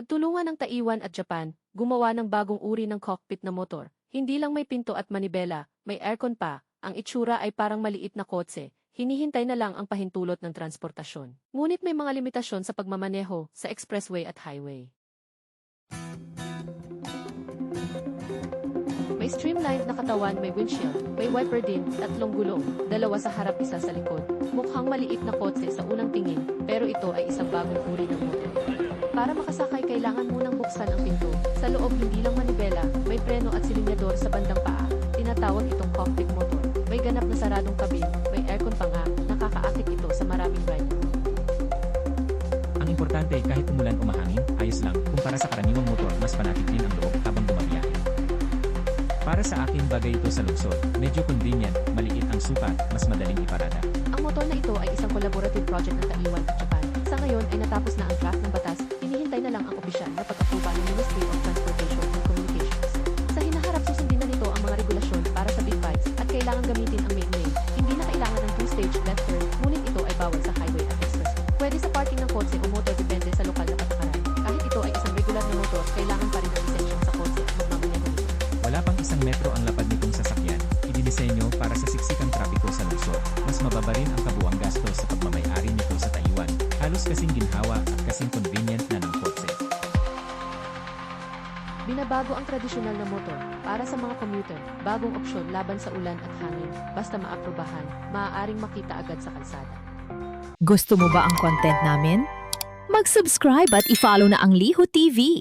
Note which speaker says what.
Speaker 1: Nagtulungan ang Taiwan at Japan, gumawa ng bagong uri ng cockpit na motor. Hindi lang may pinto at manibela, may aircon pa, ang itsura ay parang maliit na kotse. Hinihintay na lang ang pahintulot ng transportasyon. Ngunit may mga limitasyon sa pagmamaneho sa expressway at highway. May streamlined na katawan, may windshield, may wiper din, 3 gulong, 2 sa harap, 1 sa likod. Mukhang maliit na kotse sa unang tingin, pero ito ay isang bagong uri ng motor. Para makasakay, kailangan munang buksan ang pinto. Sa loob, hindi lang manibela, may preno at silinyador sa bandang paa. Tinatawag itong cockpit motor. May ganap na saradong kabin, may aircon pa nga, nakakaakit ito sa maraming rider.
Speaker 2: Ang importante, kahit umulan o mahangin, ayos lang. Kumpara sa karaniwang motor, mas panatag din ang loob habang bumabiyahe. Para sa akin, bagay ito sa lungsod. Medyo convenient, maliit ang sukat, mas madaling iparada.
Speaker 1: Ang motor na ito ay isang collaborative project ng Taiwan at Japan. Sa ngayon ay natapos na ang draft ng batas, hinihintay na lang ang opisyal na pag-aproba ng Ministry of Transportation and Communications. Sa hinaharap, susundin na nito ang mga regulasyon para sa big bikes at kailangan gamitin ang main lane. Hindi na kailangan ng 2-stage left turn, ngunit ito ay bawal sa highway at expressway. Pwede sa parking ng kotse o motor, depende sa lokal na patakaran. Kahit ito ay isang regular na motor, kailangan pa rin ang lisensya sa kotse at magmamaneho nito.
Speaker 2: Wala pang 1 metro ang lapad nitong sasakyan. Idinisenyo para sa siksikang trapiko sa lungsod. Mas mababa rin ang kabuuang gastos sa pagmamay-ari nito sa Taiwan. Halos kasing ginhawa at kasing convenient na ng kotse.
Speaker 1: Binabago ang tradisyonal na motor para sa mga commuter, bagong opsyon laban sa ulan at hangin. Basta maaprubahan, maaaring makita agad sa kalsada.
Speaker 3: Gusto mo ba ang content namin? Mag-subscribe at i-follow na ang Liho TV.